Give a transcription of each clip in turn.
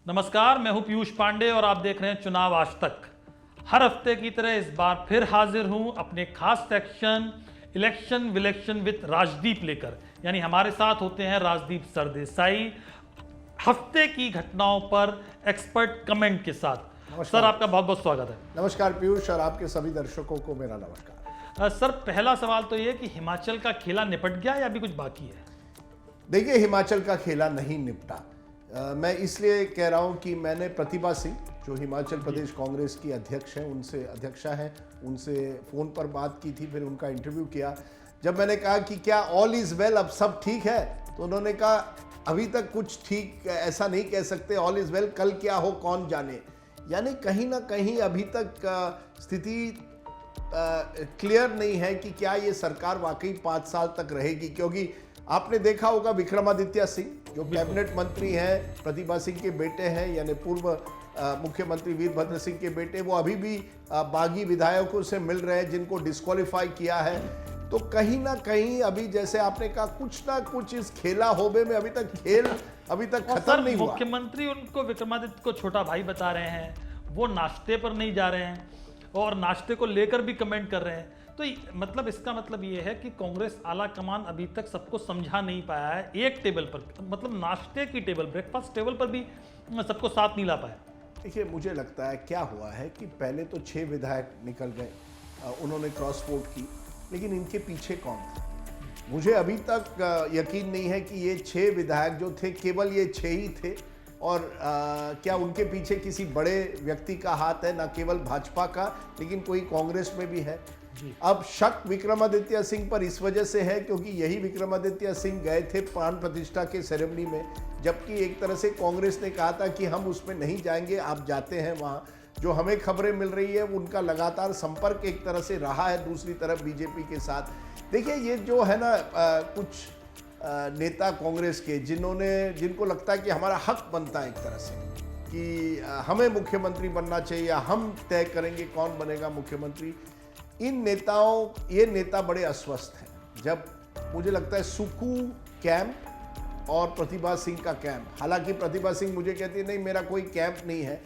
नमस्कार, मैं हूं पीयूष पांडे और आप देख रहे हैं चुनाव आज तक। हर हफ्ते की तरह इस बार फिर हाजिर हूं अपने खास सेक्शन इलेक्शन विलेक्शन विद राजदीप लेकर। यानी हमारे साथ होते हैं राजदीप सरदेसाई हफ्ते की घटनाओं पर एक्सपर्ट कमेंट के साथ। सर, आपका बहुत बहुत स्वागत है। नमस्कार पीयूष और आपके सभी दर्शकों को मेरा नमस्कार। सर, पहला सवाल तो ये कि हिमाचल का खेला निपट गया या अभी कुछ बाकी है? देखिए, हिमाचल का खेला नहीं निपटा। मैं इसलिए कह रहा हूं कि मैंने प्रतिभा सिंह, जो हिमाचल प्रदेश कांग्रेस की अध्यक्षा हैं, उनसे फ़ोन पर बात की थी, फिर उनका इंटरव्यू किया। जब मैंने कहा कि क्या ऑल इज़ वेल, अब सब ठीक है, तो उन्होंने कहा अभी तक कुछ ठीक ऐसा नहीं कह सकते, ऑल इज़ वेल, कल क्या हो कौन जाने। यानी कहीं ना कहीं अभी तक स्थिति क्लियर नहीं है कि क्या ये सरकार वाकई 5 साल तक रहेगी। क्योंकि आपने देखा होगा विक्रमादित्य सिंह, जो कैबिनेट मंत्री हैं, प्रतिभा सिंह के बेटे हैं, यानी पूर्व मुख्यमंत्री वीरभद्र सिंह के बेटे, वो अभी भी बागी विधायकों से मिल रहे हैं जिनको डिस्क्वालीफाई किया है। तो कहीं ना कहीं अभी जैसे आपने कहा कुछ ना कुछ इस खेला होबे में अभी तक खत्म नहीं हुआ। मुख्यमंत्री उनको विक्रमादित्य को छोटा भाई बता रहे हैं, वो नाश्ते पर नहीं जा रहे हैं और नाश्ते को लेकर भी कमेंट कर रहे हैं। तो मतलब इसका मतलब ये है कि कांग्रेस आला कमान अभी तक सबको समझा नहीं पाया है एक टेबल पर, मतलब नाश्ते की टेबल, ब्रेकफास्ट टेबल पर भी सबको साथ नहीं ला पाया। देखिए, मुझे लगता है क्या हुआ है कि पहले तो 6 विधायक निकल गए, उन्होंने क्रॉस वोट की, लेकिन इनके पीछे कौन था? मुझे अभी तक यकीन नहीं है कि ये 6 विधायक जो थे केवल ये 6 ही थे, और क्या उनके पीछे किसी बड़े व्यक्ति का हाथ है, ना केवल भाजपा का, लेकिन कोई कांग्रेस में भी है। अब शक विक्रमादित्य सिंह पर इस वजह से है क्योंकि यही विक्रमादित्य सिंह गए थे प्राण प्रतिष्ठा के सेरेमनी में, जबकि एक तरह से कांग्रेस ने कहा था कि हम उसमें नहीं जाएंगे, आप जाते हैं वहाँ। जो हमें खबरें मिल रही है उनका लगातार संपर्क एक तरह से रहा है दूसरी तरफ बीजेपी के साथ। देखिए, ये जो है ना कुछ नेता कांग्रेस के जिनको लगता है कि हमारा हक बनता है एक तरह से कि हमें मुख्यमंत्री बनना चाहिए या हम तय करेंगे कौन बनेगा मुख्यमंत्री। ये नेता बड़े अस्वस्थ हैं। जब मुझे लगता है सुक्खू कैंप और प्रतिभा सिंह का कैंप, हालांकि प्रतिभा सिंह मुझे कहती है नहीं मेरा कोई कैंप नहीं है,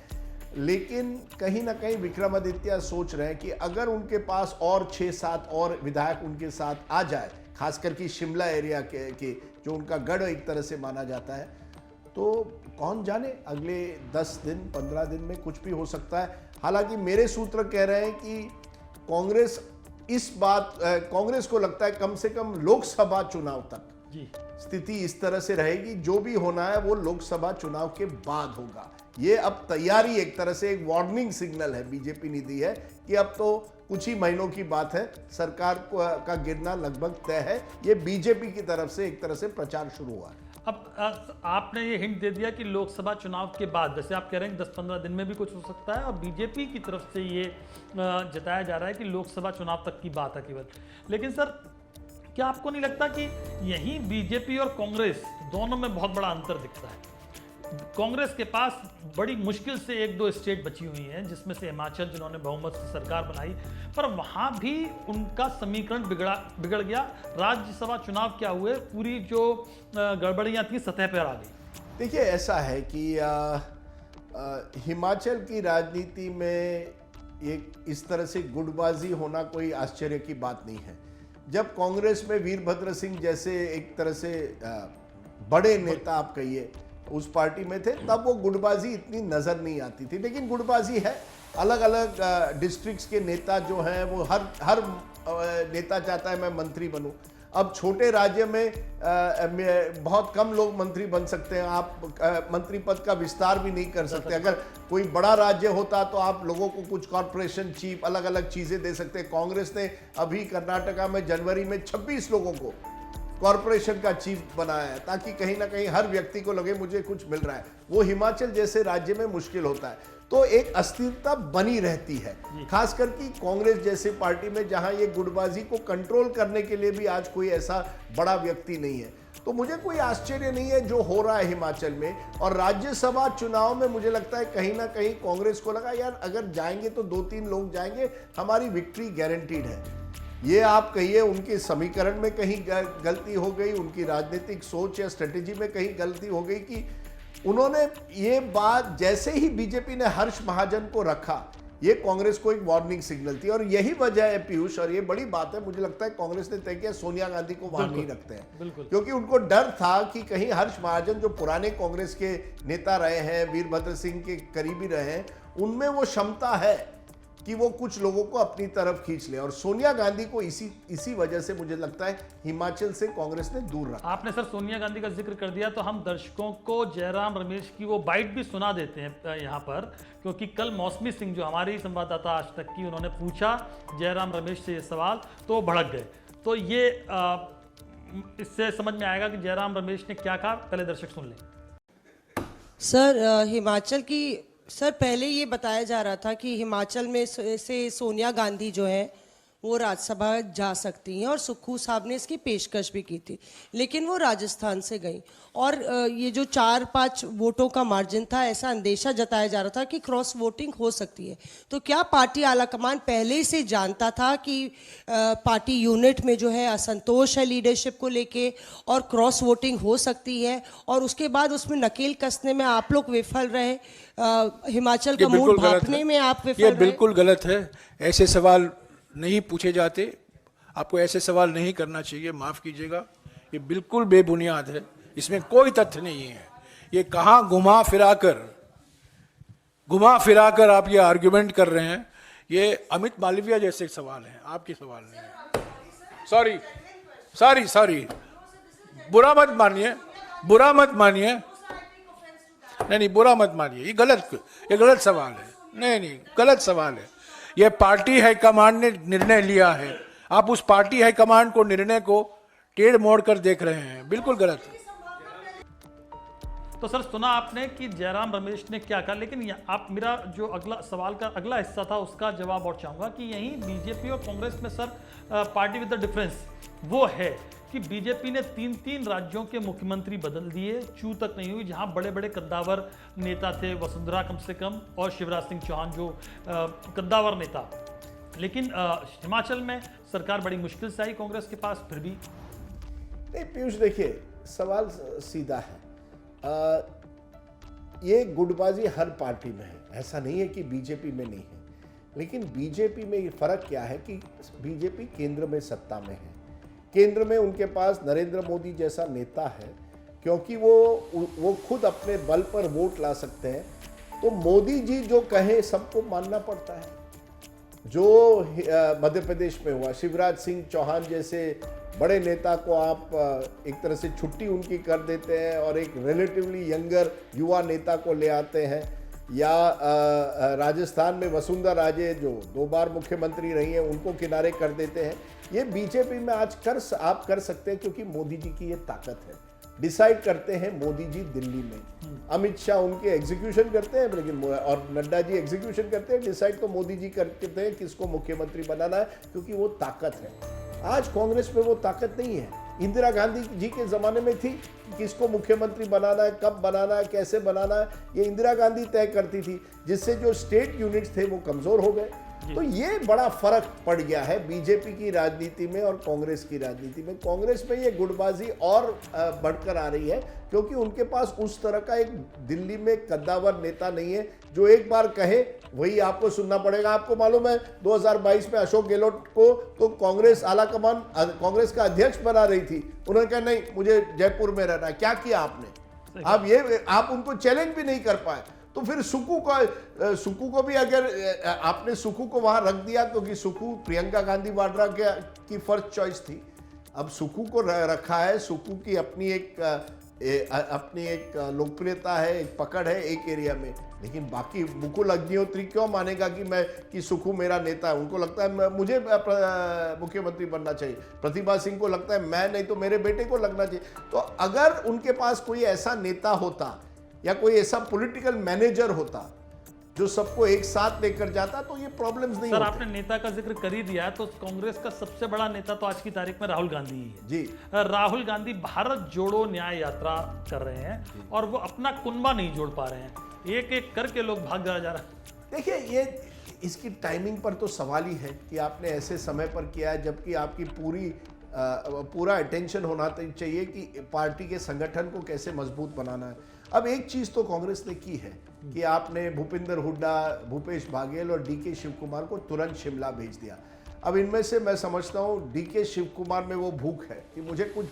लेकिन कहीं ना कहीं विक्रमादित्य सोच रहे हैं कि अगर उनके पास और 6-7 और विधायक उनके साथ आ जाए, खासकर कि शिमला एरिया के जो उनका गढ़ एक तरह से माना जाता है, तो कौन जाने अगले 10 दिन 15 दिन में कुछ भी हो सकता है। हालांकि मेरे सूत्र कह रहे हैं कि कांग्रेस को लगता है कम से कम लोकसभा चुनाव तक स्थिति इस तरह से रहेगी, जो भी होना है वो लोकसभा चुनाव के बाद होगा। ये अब तैयारी एक तरह से एक वार्निंग सिग्नल है बीजेपी ने दी है कि अब तो कुछ ही महीनों की बात है, सरकार का गिरना लगभग तय है। ये बीजेपी की तरफ से एक तरह से प्रचार शुरू हुआ है। अब आपने ये हिंट दे दिया कि लोकसभा चुनाव के बाद, जैसे आप कह रहे हैं 10-15 दिन में भी कुछ हो सकता है, और बीजेपी की तरफ से ये जताया जा रहा है कि लोकसभा चुनाव तक की बात है केवल। लेकिन सर, क्या आपको नहीं लगता कि यहीं बीजेपी और कांग्रेस दोनों में बहुत बड़ा अंतर दिखता है? कांग्रेस के पास बड़ी मुश्किल से 1-2 स्टेट बची हुई हैं, जिसमें से हिमाचल, जिन्होंने बहुमत से सरकार बनाई, पर वहां भी उनका समीकरण बिगड़ गया। राज्यसभा चुनाव क्या हुए, पूरी जो गड़बड़ियां थी सतह पर आ गई। देखिए, ऐसा है कि हिमाचल की राजनीति में एक इस तरह से गुटबाजी होना कोई आश्चर्य की बात नहीं है। जब कांग्रेस में वीरभद्र सिंह जैसे एक तरह से बड़े नेता आप कहिए उस पार्टी में थे, तब वो गुटबाजी इतनी नजर नहीं आती थी। लेकिन गुटबाजी है, अलग अलग डिस्ट्रिक्ट्स के नेता जो हैं वो हर नेता चाहता है मैं मंत्री बनूं। अब छोटे राज्य में बहुत कम लोग मंत्री बन सकते हैं, आप मंत्री पद का विस्तार भी नहीं कर सकते। अगर कोई बड़ा राज्य होता तो आप लोगों को कुछ कॉर्पोरेशन चीफ अलग अलग चीजें दे सकते। कांग्रेस ने अभी कर्नाटका में जनवरी में 26 लोगों को कॉर्पोरेशन का चीफ बनाया है, ताकि कहीं ना कहीं हर व्यक्ति को लगे मुझे कुछ मिल रहा है। वो हिमाचल जैसे राज्य में मुश्किल होता है, तो एक अस्थिरता बनी रहती है, खासकर कि कांग्रेस जैसे पार्टी में जहां ये गुटबाजी को कंट्रोल करने के लिए भी आज कोई ऐसा बड़ा व्यक्ति नहीं है। तो मुझे कोई आश्चर्य नहीं है जो हो रहा है हिमाचल में। और राज्यसभा चुनाव में मुझे लगता है कहीं ना कहीं कांग्रेस को लगा यार अगर जाएंगे तो 2-3 लोग जाएंगे, हमारी विक्ट्री गारंटीड है। ये आप कहिए उनके समीकरण में कहीं गलती हो गई, उनकी राजनीतिक सोच या स्ट्रेटेजी में कहीं गलती हो गई कि उन्होंने ये बात जैसे ही बीजेपी ने हर्ष महाजन को रखा, ये कांग्रेस को एक वार्निंग सिग्नल थी। और यही वजह है पीयूष, और ये बड़ी बात है, मुझे लगता है कांग्रेस ने तय किया सोनिया गांधी को वहां नहीं रखते हैं, क्योंकि उनको डर था कि कहीं हर्ष महाजन जो पुराने कांग्रेस के नेता रहे हैं, वीरभद्र सिंह के करीबी रहे हैं, उनमें वो क्षमता है कि वो कुछ लोगों को अपनी तरफ खींच ले। और सोनिया गांधी को इसी वजह से मुझे लगता है हिमाचल से कांग्रेस ने दूर रखा। आपने सर सोनिया गांधी का जिक्र कर दिया, तो हम दर्शकों को जयराम रमेश की वो बाइट भी सुना देते हैं यहाँ पर, क्योंकि कल मौसमी सिंह जो हमारी संवाददाता आज तक की, उन्होंने पूछा जयराम रमेश से ये सवाल, तो वो भड़क गए। तो ये इससे समझ में आएगा कि जयराम रमेश ने क्या कहा, पहले दर्शक सुन लें। सर हिमाचल की सर पहले ये बताया जा रहा था कि हिमाचल में से सोनिया गांधी जो है वो राज्यसभा जा सकती हैं, और सुक्खू साहब ने इसकी पेशकश भी की थी, लेकिन वो राजस्थान से गई। और ये जो 4-5 वोटों का मार्जिन था, ऐसा अंदेशा जताया जा रहा था कि क्रॉस वोटिंग हो सकती है। तो क्या पार्टी आलाकमान पहले से जानता था कि पार्टी यूनिट में जो है असंतोष है लीडरशिप को लेके, और क्रॉस वोटिंग हो सकती है, और उसके बाद उसमें नकेल कसने में आप लोग विफल रहे, हिमाचल का मूड भांपने में आप विफल रहे? ये बिल्कुल गलत है। ऐसे सवाल नहीं पूछे जाते, आपको ऐसे सवाल नहीं करना चाहिए, माफ कीजिएगा, ये बिल्कुल बेबुनियाद है, इसमें कोई तथ्य नहीं है। ये कहाँ घुमा फिरा कर आप ये आर्ग्यूमेंट कर रहे हैं, ये अमित मालविया जैसे सवाल हैं, आपके सवाल नहीं है। सॉरी, बुरा मत मानिए, नहीं, बुरा मत मानिए, ये गलत सवाल है। नहीं, गलत सवाल है। ये पार्टी हाईकमांड ने निर्णय लिया है, आप उस पार्टी हाईकमांड को निर्णय को टेढ़ मोड़ कर देख रहे हैं, बिल्कुल गलत है। तो सर सुना आपने कि जयराम रमेश ने क्या कहा, लेकिन आप मेरा जो अगला सवाल का अगला हिस्सा था उसका जवाब और चाहूंगा कि यहीं बीजेपी और कांग्रेस में sir party with the difference वो है कि बीजेपी ने 3 राज्यों के मुख्यमंत्री बदल दिए, चू तक नहीं हुई, जहां बड़े बड़े कद्दावर नेता थे, वसुंधरा कम से कम, और शिवराज सिंह चौहान जो कद्दावर नेता। लेकिन हिमाचल में सरकार बड़ी मुश्किल से आई कांग्रेस के पास, फिर भी नहीं। पीयूष देखिए, सवाल सीधा है, ये गुटबाजी हर पार्टी में है, ऐसा नहीं है कि बीजेपी में नहीं है। लेकिन बीजेपी में ये फर्क क्या है कि बीजेपी केंद्र में सत्ता में है, केंद्र में उनके पास नरेंद्र मोदी जैसा नेता है, क्योंकि वो खुद अपने बल पर वोट ला सकते हैं। तो मोदी जी जो कहे सबको मानना पड़ता है। जो मध्य प्रदेश में हुआ, शिवराज सिंह चौहान जैसे बड़े नेता को आप एक तरह से छुट्टी उनकी कर देते हैं और एक रिलेटिवली यंगर युवा नेता को ले आते हैं, या राजस्थान में वसुंधरा राजे जो 2 बार मुख्यमंत्री रही हैं उनको किनारे कर देते हैं। ये बीजेपी में आज आप कर सकते हैं, क्योंकि मोदी जी की ये ताकत है। डिसाइड करते हैं मोदी जी दिल्ली में, अमित शाह उनके एग्जीक्यूशन करते हैं, लेकिन और नड्डा जी एग्जीक्यूशन करते हैं, डिसाइड तो मोदी जी करते हैं किसको मुख्यमंत्री बनाना है, क्योंकि वो ताकत है। आज कांग्रेस में वो ताकत नहीं है। इंदिरा गांधी जी के जमाने में थी, किसको मुख्यमंत्री बनाना है, कब बनाना है, कैसे बनाना है, ये इंदिरा गांधी तय करती थी, जिससे जो स्टेट यूनिट्स थे वो कमजोर हो गए। तो ये बड़ा फर्क पड़ गया है बीजेपी की राजनीति में और कांग्रेस की राजनीति में। कांग्रेस में ये गुटबाजी और बढ़कर आ रही है, क्योंकि उनके पास उस तरह का एक दिल्ली में कद्दावर नेता नहीं है जो एक बार कहे वही आपको सुनना पड़ेगा। आपको मालूम है 2022 में अशोक गहलोत को तो कांग्रेस आलाकमान कांग्रेस का अध्यक्ष बना रही थी, उन्होंने कहा नहीं मुझे जयपुर में रहना है। क्या किया आपने? आप उनको चैलेंज भी नहीं कर पाए। तो फिर सुक्खू को भी अगर आपने सुक्खू को वहां रख दिया, क्योंकि सुक्खू प्रियंका गांधी वाड्रा की फर्स्ट चॉइस थी, अब सुक्खू को रखा है। सुक्खू की अपनी एक लोकप्रियता है, एक पकड़ है एक एरिया में, लेकिन बाकी मुकुल अग्निहोत्री क्यों मानेगा कि सुक्खू मेरा नेता है? उनको लगता है मुझे मुख्यमंत्री बनना चाहिए। प्रतिभा सिंह को लगता है मैं नहीं तो मेरे बेटे को लगना चाहिए। तो अगर उनके पास कोई ऐसा नेता होता या कोई ऐसा पॉलिटिकल मैनेजर होता जो सबको एक साथ लेकर जाता, तो ये प्रॉब्लम्स नहीं सर होते। आपने नेता का जिक्र कर ही दिया, तो कांग्रेस का सबसे बड़ा नेता तो आज की तारीख में राहुल गांधी ही है। जी, राहुल गांधी भारत जोड़ो न्याय यात्रा कर रहे हैं और वो अपना कुनबा नहीं जोड़ पा रहे हैं, एक एक करके लोग भाग जा रहा है। देखिए ये इसकी टाइमिंग पर तो सवाल ही है कि आपने ऐसे समय पर किया है, जबकि आपकी पूरा अटेंशन होना चाहिए कि पार्टी के संगठन को कैसे मजबूत बनाना है। अब एक चीज तो कांग्रेस ने की है कि आपने भूपिंदर हुड्डा, भूपेश बाघेल और डीके शिव कुमार को तुरंत शिमला भेज दिया। अब इनमें से मैं समझता हूँ डीके शिव कुमार में वो भूख है कि मुझे कुछ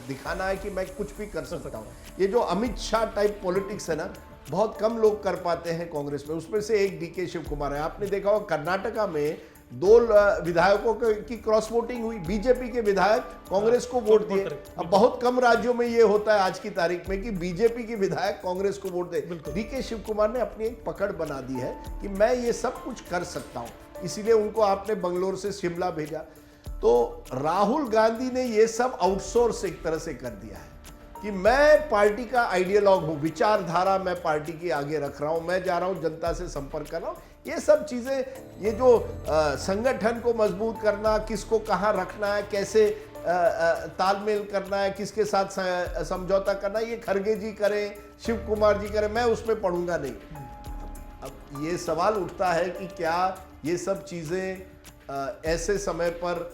दिखाना है कि मैं कुछ भी कर सकता हूँ। ये जो अमित शाह टाइप पॉलिटिक्स है ना, बहुत कम लोग कर पाते हैं कांग्रेस में, उसमें से एक डीके शिव कुमार है। आपने देखा होगा कर्नाटका में 2 विधायकों की क्रॉस वोटिंग हुई, बीजेपी के विधायक कांग्रेस को वोट दिए। अब बहुत कम राज्यों में ये होता है आज की तारीख में कि बीजेपी के विधायक कांग्रेस को वोट दे। डीके शिव कुमार ने अपनी एक पकड़ बना दी है कि मैं ये सब कुछ कर सकता हूं, इसीलिए उनको आपने बंगलोर से शिमला भेजा। तो राहुल गांधी ने ये सब आउटसोर्स एक तरह से कर दिया है कि मैं पार्टी का आइडियोलॉग हूं, विचारधारा मैं पार्टी की आगे रख रहा हूं, मैं जा रहा हूं जनता से संपर्क कर रहा हूं। ये सब चीजें, ये जो संगठन को मजबूत करना, किसको कहां रखना है, कैसे तालमेल करना है, किसके साथ समझौता करना है, ये खरगे जी करें, शिव कुमार जी करें, मैं उसमें पढ़ूंगा नहीं। अब ये सवाल उठता है कि क्या ये सब चीजें ऐसे समय पर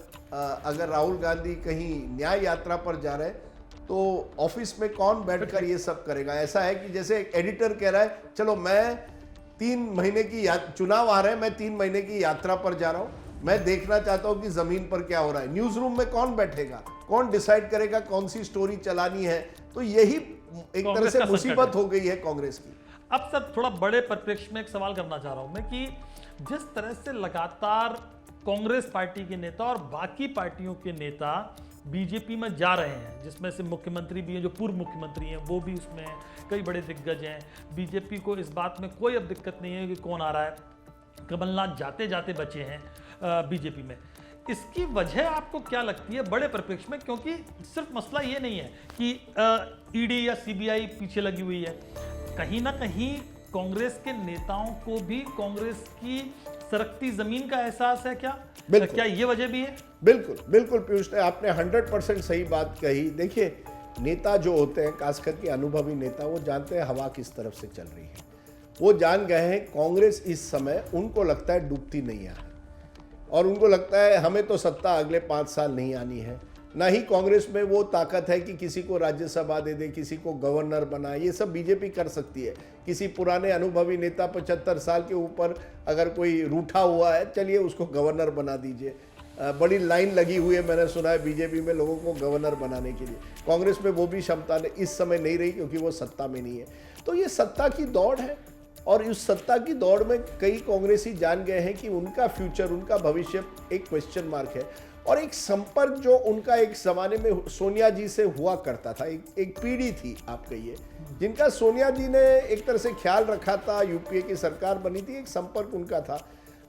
अगर राहुल गांधी कहीं न्याय यात्रा पर जा रहे हैं तो ऑफिस में कौन बैठकर ये सब करेगा? ऐसा है कि जैसे एक एडिटर कह रहा है चलो मैं 3 महीने की चुनाव आ रहे हैं, मैं 3 महीने की यात्रा पर जा रहा हूं, मैं देखना चाहता हूं कि जमीन पर क्या हो रहा है। न्यूज रूम में कौन बैठेगा, कौन डिसाइड करेगा कौन सी स्टोरी चलानी है? तो यही एक तरह से मुसीबत हो गई है कांग्रेस की। अब सर थोड़ा बड़े परिप्रेक्ष्य में एक सवाल करना चाह रहा हूं मैं कि जिस तरह से लगातार कांग्रेस पार्टी के नेता और बाकी पार्टियों के नेता बीजेपी में जा रहे हैं, जिसमें से मुख्यमंत्री भी हैं, जो पूर्व मुख्यमंत्री हैं वो भी उसमें हैं, कई बड़े दिग्गज हैं, बीजेपी को इस बात में कोई अब दिक्कत नहीं है कि कौन आ रहा है, कमलनाथ जाते जाते बचे हैं बीजेपी में। इसकी वजह आपको क्या लगती है बड़े परिप्रेक्ष्य में? क्योंकि सिर्फ मसला ये नहीं है कि ईडी या सीबीआई पीछे लगी हुई है, कहीं ना कहीं कांग्रेस के नेताओं को भी कांग्रेस की सरकती जमीन का एहसास है। क्या ये वजह भी है? बिल्कुल बिल्कुल पीयूष ने आपने 100% सही बात कही। देखिए, नेता जो होते हैं, खासकर के अनुभवी नेता, वो जानते हैं हवा किस तरफ से चल रही है। वो जान गए हैं कांग्रेस इस समय, उनको लगता है डूबती नहीं है और उनको लगता है हमें तो सत्ता अगले 5 साल नहीं आनी है। ना ही कांग्रेस में वो ताकत है कि किसी को राज्यसभा दे दे, किसी को गवर्नर बनाए। ये सब बीजेपी कर सकती है। किसी पुराने अनुभवी नेता 75 साल के ऊपर अगर कोई रूठा हुआ है, चलिए उसको गवर्नर बना दीजिए। बड़ी लाइन लगी हुई है, मैंने सुना है बीजेपी में लोगों को गवर्नर बनाने के लिए। कांग्रेस में वो भी क्षमता इस समय नहीं रही क्योंकि वो सत्ता में नहीं है। तो ये सत्ता की दौड़ है और इस सत्ता की दौड़ में कई कांग्रेसी जान गए हैं कि उनका फ्यूचर, उनका भविष्य एक क्वेश्चन मार्क है। और एक संपर्क जो उनका एक जमाने में सोनिया जी से हुआ करता था, एक पीढ़ी थी आप कहिए, जिनका सोनिया जी ने एक तरह से ख्याल रखा था, यूपीए की सरकार बनी थी, एक संपर्क उनका था।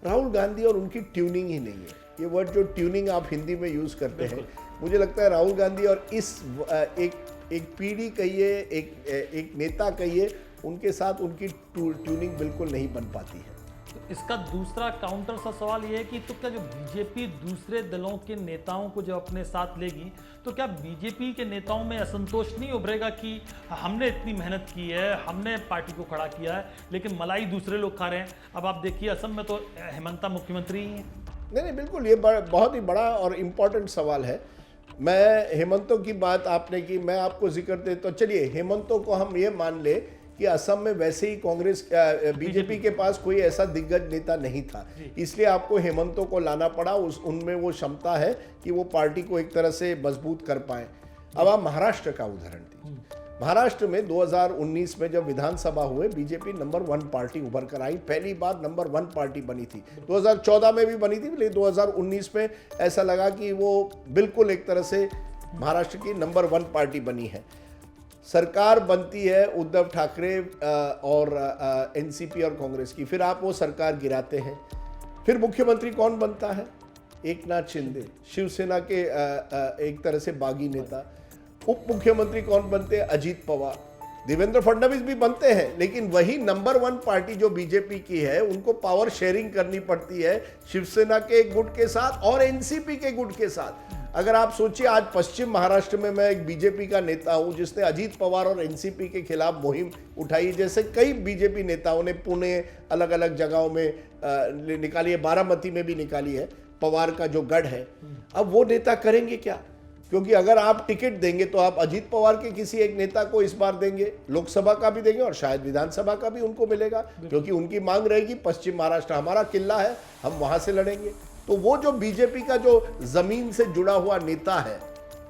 राहुल गांधी और उनकी ट्यूनिंग ही नहीं है। ये वर्ड जो ट्यूनिंग आप हिंदी में यूज करते हैं, मुझे लगता है राहुल गांधी और इस एक पीढ़ी कहिए, एक नेता कहिए, उनके साथ उनकी ट्यूनिंग बिल्कुल नहीं बन पाती है। तो इसका दूसरा काउंटर सा सवाल यह है कि तो क्या जो बीजेपी दूसरे दलों के नेताओं को जब अपने साथ लेगी तो क्या बीजेपी के नेताओं में असंतोष नहीं उभरेगा कि हमने इतनी मेहनत की है, हमने पार्टी को खड़ा किया है, लेकिन मलाई दूसरे लोग खा रहे हैं? अब आप देखिए असम में तो हेमंता मुख्यमंत्री ही हैं। नहीं, बिल्कुल, ये बहुत ही बड़ा और इम्पोर्टेंट सवाल है। मैं हेमंतों की बात आपने की, मैं आपको जिक्र दे तो चलिए हेमंतों को हम ये मान ले कि असम में वैसे ही कांग्रेस बीजेपी के पास कोई ऐसा दिग्गज नेता नहीं था, इसलिए आपको हेमंतों को लाना पड़ा। उनमें वो क्षमता है कि वो पार्टी को एक तरह से मजबूत कर पाए। अब आप महाराष्ट्र का उदाहरण दीजिए। महाराष्ट्र में 2019 में जब विधानसभा हुए, बीजेपी नंबर 1 पार्टी उभर कर आई, पहली बार नंबर 1 पार्टी बनी थी। 2014 में भी बनी थी, लेकिन 2019 में ऐसा लगा कि वो बिल्कुल एक तरह से महाराष्ट्र की नंबर 1 पार्टी बनी है। सरकार बनती है उद्धव ठाकरे और एनसीपी और कांग्रेस की, फिर आप वो सरकार गिराते हैं। फिर मुख्यमंत्री कौन बनता है? एकनाथ शिंदे, शिवसेना के एक तरह से बागी नेता। उप मुख्यमंत्री कौन बनते हैं? अजीत पवार। देवेंद्र फडणवीस भी बनते हैं, लेकिन वही नंबर 1 पार्टी जो बीजेपी की है, उनको पावर शेयरिंग करनी पड़ती है शिवसेना के गुट के साथ और एनसीपी के गुट के साथ। अगर आप सोचिए, आज पश्चिम महाराष्ट्र में मैं एक बीजेपी का नेता हूं जिसने अजीत पवार और एनसीपी के खिलाफ मुहिम उठाई, जैसे कई बीजेपी नेताओं ने पुणे, अलग अलग जगहों में निकाली है, बारामती में भी निकाली है, पवार का जो गढ़ है। अब वो नेता करेंगे क्या? क्योंकि अगर आप टिकट देंगे तो आप अजीत पवार के किसी एक नेता को इस बार देंगे, लोकसभा का भी देंगे और शायद विधानसभा का भी उनको मिलेगा, क्योंकि उनकी मांग रहेगी पश्चिम महाराष्ट्र हमारा किला है, हम वहां से लड़ेंगे। तो वो जो बीजेपी का जो जमीन से जुड़ा हुआ नेता है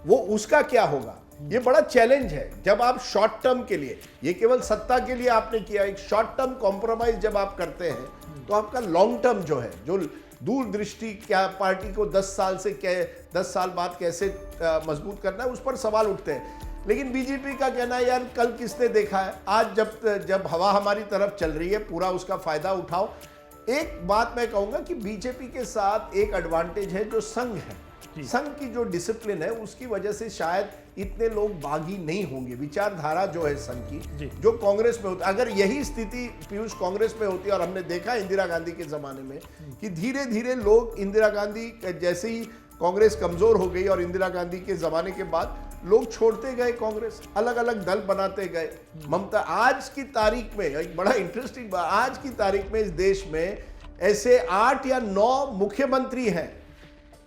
वो उसका क्या होगा, ये बड़ा चैलेंज है। जब आप शॉर्ट टर्म के लिए, ये केवल सत्ता के लिए आपने किया, एक शॉर्ट टर्म कॉम्प्रोमाइज जब आप करते हैं तो आपका लॉन्ग टर्म जो है, जो दूरदृष्टि, क्या पार्टी को 10 साल बाद कैसे मजबूत करना है, उस पर सवाल उठते हैं। लेकिन बीजेपी का कहना है यार कल किसने देखा है, आज जब हवा हमारी तरफ चल रही है पूरा उसका फायदा उठाओ। एक बात मैं कहूंगा कि बीजेपी के साथ एक एडवांटेज है जो संघ है, संघ की जो डिसिप्लिन है उसकी वजह से शायद इतने लोग बागी नहीं होंगे। विचारधारा जो है संघ की, जो कांग्रेस में होती, अगर यही स्थिति पीयूष कांग्रेस में होती, और हमने देखा इंदिरा गांधी के जमाने में कि धीरे धीरे लोग, इंदिरा गांधी जैसे ही कांग्रेस कमजोर हो गई और इंदिरा गांधी के जमाने के बाद लोग छोड़ते गए कांग्रेस, अलग अलग दल बनाते गए। ममता, आज की तारीख में एक बड़ा इंटरेस्टिंग बात, आज की तारीख में इस देश में ऐसे 8 या 9 मुख्यमंत्री हैं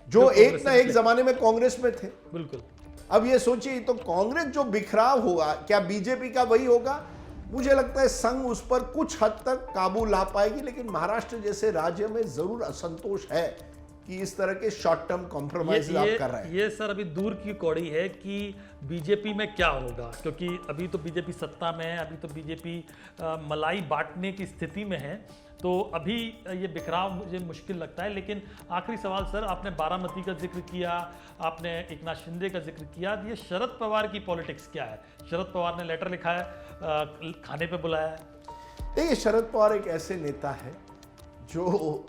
जो एक ना एक जमाने में कांग्रेस में थे। बिल्कुल। अब ये सोचिए, तो कांग्रेस जो बिखराव हुआ, क्या बीजेपी का वही होगा? मुझे लगता है संघ उस पर कुछ हद तक काबू ला पाएगी, लेकिन महाराष्ट्र जैसे राज्य में जरूर असंतोष है कि इस तरह के शॉर्ट टर्म कॉम्प्रोमाइज आप कर रहे हैं। ये सर अभी दूर की कौड़ी है कि बीजेपी में क्या होगा, क्योंकि अभी तो बीजेपी सत्ता में है, अभी तो बीजेपी मलाई बांटने की स्थिति में है, तो अभी ये बिखराव मुझे मुश्किल लगता है। लेकिन आखिरी सवाल सर, आपने बारामती का जिक्र किया, आपने एकनाथ शिंदे का जिक्र किया, ये शरद पवार की पॉलिटिक्स क्या है? शरद पवार ने लेटर लिखा है, खाने पे बुलाया है। देखिए, शरद पवार एक ऐसे नेता है जो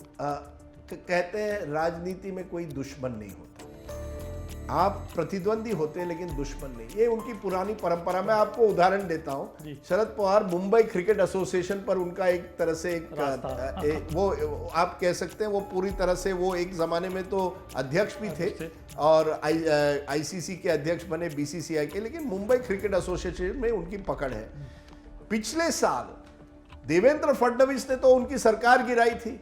कहते हैं राजनीति में कोई दुश्मन नहीं होता, आप प्रतिद्वंदी होते हैं लेकिन दुश्मन नहीं, ये उनकी पुरानी परंपरा। मैं आपको उदाहरण देता हूं, शरद पवार मुंबई क्रिकेट एसोसिएशन पर उनका एक तरह से वो आप कह सकते हैं वो पूरी तरह से, वो एक जमाने में तो अध्यक्ष भी थे और आईसीसी के अध्यक्ष बने, बीसीसीआई के, लेकिन मुंबई क्रिकेट एसोसिएशन में उनकी पकड़ है। पिछले साल देवेंद्र फडणवीस ने तो उनकी सरकार गिराई थी,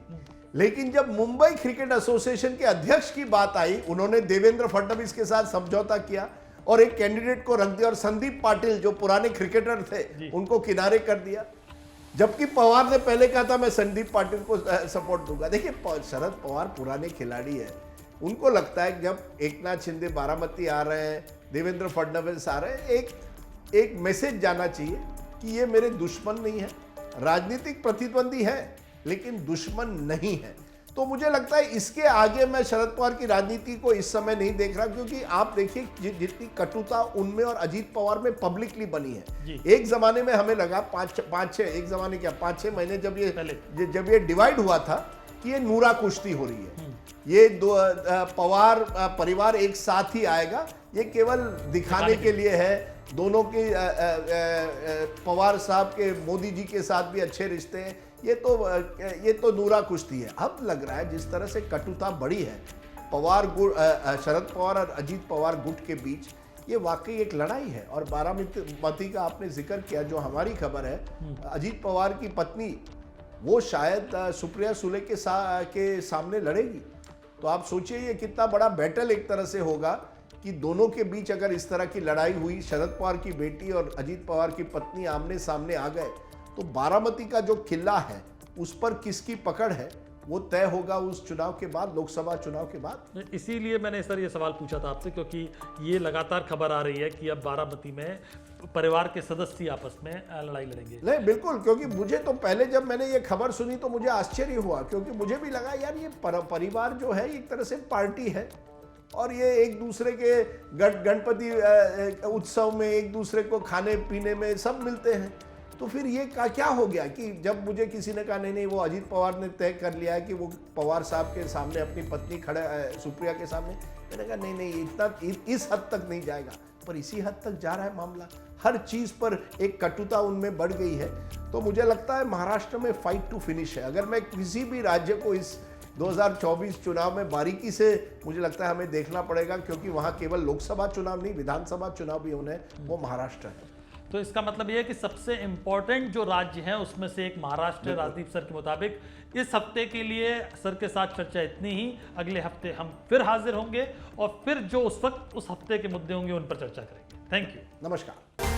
लेकिन जब मुंबई क्रिकेट एसोसिएशन के अध्यक्ष की बात आई, उन्होंने देवेंद्र फडणवीस के साथ समझौता किया और एक कैंडिडेट को रख दिया और संदीप पाटिल जो पुराने क्रिकेटर थे उनको किनारे कर दिया, जबकि पवार ने पहले कहा था मैं संदीप पाटिल को सपोर्ट दूंगा। देखिए, शरद पवार पुराने खिलाड़ी है, उनको लगता है जब एकनाथ शिंदे बारामती आ रहे हैं, देवेंद्र फडणवीस आ रहे हैं, एक मैसेज जाना चाहिए कि ये मेरे दुश्मन नहीं है, राजनीतिक प्रतिद्वंदी है लेकिन दुश्मन नहीं है। तो मुझे लगता है इसके आगे मैं शरद पवार की राजनीति को इस समय नहीं देख रहा, क्योंकि आप देखिए जितनी कटुता उनमें और अजीत पवार में पब्लिकली बनी है। एक जमाने में हमें लगा 5-6 महीने जब ये डिवाइड हुआ था कि ये नूरा कुश्ती हो रही है, ये दो पवार परिवार एक साथ ही आएगा, ये केवल दिखाने के लिए है। दोनों के पवार साहब के मोदी जी के साथ भी अच्छे रिश्ते हैं, ये तो नूरा कुश्ती है। अब लग रहा है जिस तरह से कटुता बढ़ी है शरद पवार और अजीत पवार गुट के बीच, ये वाकई एक लड़ाई है। और बारामती का आपने जिक्र किया, जो हमारी खबर है, अजीत पवार की पत्नी वो शायद सुप्रिया सुले के सामने लड़ेगी। तो आप सोचिए ये कितना बड़ा बैटल एक तरह से होगा कि दोनों के बीच अगर इस तरह की लड़ाई हुई, शरद पवार की बेटी और अजीत पवार की पत्नी आमने सामने आ गए, तो बारामती का जो किला है उस पर किसकी पकड़ है वो तय होगा उस चुनाव के बाद, लोकसभा चुनाव के बाद। इसीलिए मैंने सर ये सवाल पूछा था आपसे, क्योंकि ये लगातार खबर आ रही है कि अब बारामती में परिवार के सदस्य आपस में लड़ाई लड़ेंगे। नहीं, बिल्कुल, क्योंकि मुझे तो पहले जब मैंने ये खबर सुनी तो मुझे आश्चर्य हुआ, क्योंकि मुझे भी लगा यार ये परिवार जो है एक तरह से पार्टी है और ये एक दूसरे के गणपति उत्सव में एक दूसरे को खाने पीने में सब मिलते हैं। तो फिर ये क्या हो गया कि जब मुझे किसी ने कहा नहीं वो अजीत पवार ने तय कर लिया है कि वो पवार साहब के सामने अपनी पत्नी खड़े, सुप्रिया के सामने, मैंने कहा नहीं इतना इस हद तक नहीं जाएगा, पर इसी हद तक जा रहा है मामला। हर चीज पर एक कटुता उनमें बढ़ गई है। तो मुझे लगता है महाराष्ट्र में फाइट टू फिनिश है। अगर मैं किसी भी राज्य को इस 2024 चुनाव में बारीकी से, मुझे लगता है हमें देखना पड़ेगा, क्योंकि वहां केवल लोकसभा चुनाव नहीं विधानसभा चुनाव भी होने हैं, वो महाराष्ट्र है। तो इसका मतलब ये है कि सबसे इंपॉर्टेंट जो राज्य है उसमें से एक महाराष्ट्र है। राजदीप सर के मुताबिक इस हफ्ते के लिए सर के साथ चर्चा इतनी ही। अगले हफ्ते हम फिर हाजिर होंगे और फिर जो उस वक्त उस हफ्ते के मुद्दे होंगे उन पर चर्चा करेंगे। Thank you. नमस्कार।